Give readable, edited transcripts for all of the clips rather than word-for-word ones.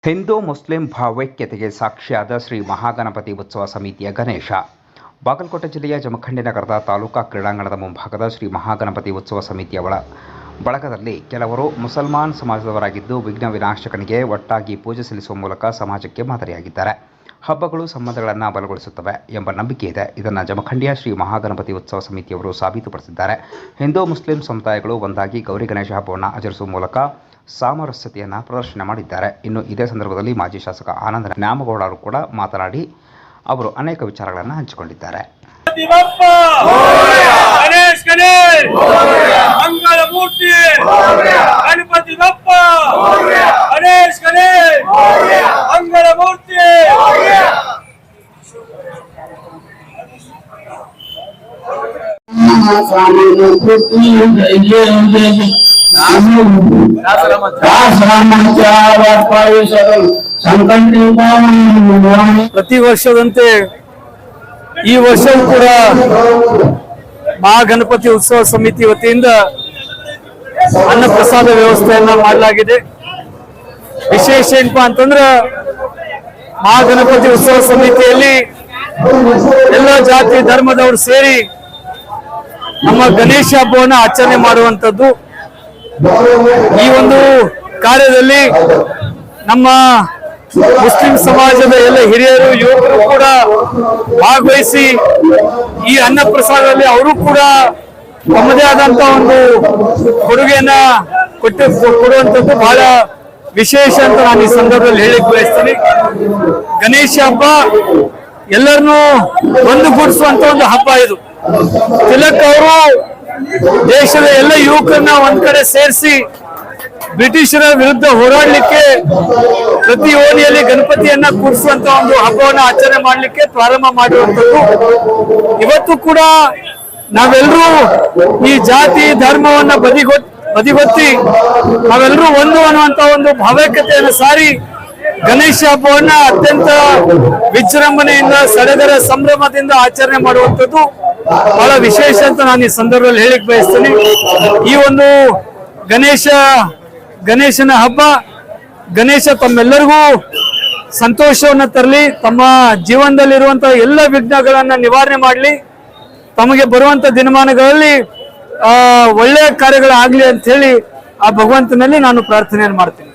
Hindu Muslim ಭಾವೈಕ್ಯತೆಗೆ ಸಾಕ್ಷಿಯಾದ Shri Mahaganapati ಉತ್ಸವ ಸಮಿತಿಯ ಗಣೇಶ. ಬಾಗಲಕೋಟೆ ಜಿಲ್ಲೆಯ ಜಮಖಂಡಿ ನಗರದ ತಾಲೂಕಾ ಕ್ರೀಡಾಂಗಣದ ಮುಂಭಾಗದ ಶ್ರೀ ಮಹಾಗಣಪತಿ ಉತ್ಸವ ಸಮಿತಿಯ ಬಳಗದಲ್ಲಿ ಕೆಲವರು ಮುಸಲ್ಮಾನ್ ಸಮಾಜದವರಾಗಿದ್ದು ವಿಘ್ನ ವಿನಾಶಕನಿಗೆ ಒಟ್ಟಾಗಿ ಪೂಜೆ ಸಲ್ಲಿಸುವ ಮೂಲಕ ಸಮಾಜಕ್ಕೆ ಮಾದರಿಯಾಗಿದ್ದಾರೆ. ಹಬ್ಬಗಳು ಸಂಬಂಧಗಳನ್ನು ಬಲಗೊಳಿಸುತ್ತವೆ ಎಂಬ ನಂಬಿಕೆ ಇದೆ. ಇದನ್ನು ಜಮಖಂಡಿಯ ಶ್ರೀ ಮಹಾಗಣಪತಿ ಉತ್ಸವ ಸಮಿತಿಯವರು ಸಾಬೀತುಪಡಿಸಿದ್ದಾರೆ. ಹಿಂದೂ ಮುಸ್ಲಿಂ ಸಮುದಾಯಗಳು ಒಂದಾಗಿ ಗೌರಿ ಗಣೇಶ ಹಬ್ಬವನ್ನು ಆಚರಿಸುವ ಮೂಲಕ ಸಾಮರಸ್ಯತೆಯನ್ನು ಪ್ರದರ್ಶನ ಮಾಡಿದ್ದಾರೆ. ಇನ್ನು ಇದೇ ಸಂದರ್ಭದಲ್ಲಿ ಮಾಜಿ ಶಾಸಕ ಆನಂದ ನ್ಯಾಮಗೌಡರು ಕೂಡ ಮಾತನಾಡಿ ಅವರು ಅನೇಕ ವಿಚಾರಗಳನ್ನು ಹಂಚಿಕೊಂಡಿದ್ದಾರೆ. ಪ್ರತಿ ವರ್ಷದಂತೆ ಈ ವರ್ಷವೂ ಕೂಡ ಮಹಾಗಣಪತಿ ಉತ್ಸವ ಸಮಿತಿ ವತಿಯಿಂದ ಅನ್ನ ಪ್ರಸಾದ ವ್ಯವಸ್ಥೆಯನ್ನ ಮಾಡಲಾಗಿದೆ. ವಿಶೇಷ ಏನಪ್ಪಾ ಅಂತಂದ್ರೆ ಮಹಾಗಣಪತಿ ಉತ್ಸವ ಸಮಿತಿಯಲ್ಲಿ ಎಲ್ಲ ಜಾತಿ ಧರ್ಮದವರು ಸೇರಿ ನಮ್ಮ ಗಣೇಶ ಹಬ್ಬವನ್ನು ಆಚರಣೆ ಮಾಡುವಂಥದ್ದು. ಈ ಒಂದು ಕಾರ್ಯದಲ್ಲಿ ನಮ್ಮ ಮುಸ್ಲಿಂ ಸಮಾಜದ ಎಲ್ಲ ಹಿರಿಯರು ಯುವಕರು ಕೂಡ ಭಾಗವಹಿಸಿ ಈ ಅನ್ನ ಪ್ರಸಾದದಲ್ಲಿ ಅವರು ಕೂಡ ತಮ್ಮದೇ ಆದಂತ ಒಂದು ಕೊಡುಗೆಯನ್ನ ಕೊಡುವಂಥದ್ದು ಬಹಳ ವಿಶೇಷ ಅಂತ ನಾನು ಈ ಸಂದರ್ಭದಲ್ಲಿ ಹೇಳಿಕ್ ಬಯಸ್ತೀನಿ. ಗಣೇಶ ಹಬ್ಬ ಎಲ್ಲರನ್ನೂ ಒಂದುಗೂಡಿಸುವಂತ ಒಂದು ಹಬ್ಬ ಇದು. ತಿಲಕ್ ಅವರು ದೇಶದ ಎಲ್ಲ ಯುವಕರನ್ನ ಒಂದ್ ಕಡೆ ಸೇರಿಸಿ ಬ್ರಿಟಿಷರ ವಿರುದ್ಧ ಹೋರಾಡಲಿಕ್ಕೆ ಪ್ರತಿ ಓಣಿಯಲ್ಲಿ ಗಣಪತಿಯನ್ನ ಕೂರಿಸುವಂತ ಒಂದು ಹಬ್ಬವನ್ನು ಆಚರಣೆ ಮಾಡಲಿಕ್ಕೆ ಪ್ರಾರಂಭ ಮಾಡಿರುವಂತದ್ದು. ಇವತ್ತು ಕೂಡ ನಾವೆಲ್ಲರೂ ಈ ಜಾತಿ ಧರ್ಮವನ್ನ ಬದಿಗೊತ್ತಿ ನಾವೆಲ್ಲರೂ ಒಂದು ಅನ್ನುವಂತ ಒಂದು ಭಾವೈಕ್ಯತೆಯನ್ನು ಸಾರಿ ಗಣೇಶ ಹಬ್ಬವನ್ನ ಅತ್ಯಂತ ವಿಜೃಂಭಣೆಯಿಂದ ಸಡಗರ ಸಂಭ್ರಮದಿಂದ ಆಚರಣೆ ಮಾಡುವಂಥದ್ದು ಬಹಳ ವಿಶೇಷ ಅಂತ ನಾನು ಈ ಸಂದರ್ಭದಲ್ಲಿ ಹೇಳಿಕ್ ಬಯಸ್ತೀನಿ. ಈ ಒಂದು ಗಣೇಶನ ಹಬ್ಬ ಗಣೇಶ ತಮ್ಮೆಲ್ಲರಿಗೂ ಸಂತೋಷವನ್ನು ತರಲಿ, ತಮ್ಮ ಜೀವನದಲ್ಲಿರುವಂತಹ ಎಲ್ಲ ವಿಘ್ನಗಳನ್ನ ನಿವಾರಣೆ ಮಾಡಲಿ, ತಮಗೆ ಬರುವಂತ ದಿನಮಾನಗಳಲ್ಲಿ ಒಳ್ಳೆಯ ಕಾರ್ಯಗಳಾಗ್ಲಿ ಅಂತ ಹೇಳಿ ಆ ಭಗವಂತನಲ್ಲಿ ನಾನು ಪ್ರಾರ್ಥನೆಯನ್ನು ಮಾಡ್ತೀನಿ.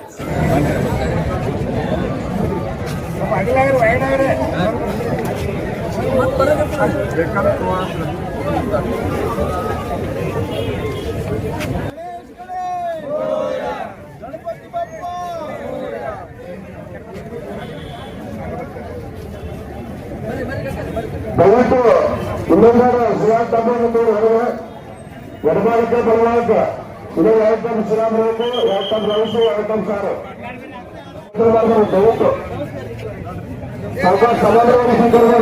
ದಯವಿಟ್ಟು ಇನ್ನೊಂದಾರ ಶ್ರೀರಾಮ್ ತಮ್ಮ ಹೊರಗೆ ಎಡಮಾಡಕ್ಕೆ ಬರಲಾಕ ಇದು ಯಾವತ್ತಮ್ಮ ಶ್ರೀರಾಮ್ ಬೇಕು, ಯಾವತ್ತಮ್ಮ ರವಿಸು, ಯಾವತ್ತಮ್ಮ ಸಾರು ದಯವಿಟ್ಟು ಸ್ವಲ್ಪ ಸಮಾಧಾನ ಸಂದರ್ಭ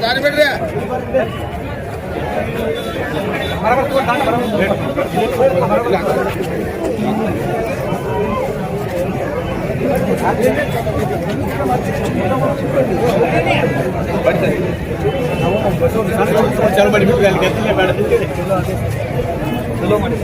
ದಾರಿ ಬಿಡ್ರಿ. ಚಾಲು ಮಾಡಿಬಿಟ್ಟು ಅಲ್ಲಿ ಗೆದ್ದಲೇ ಬೇಡ ಚಲೋ ಮಾಡಿ.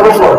ಎಲ್ಲ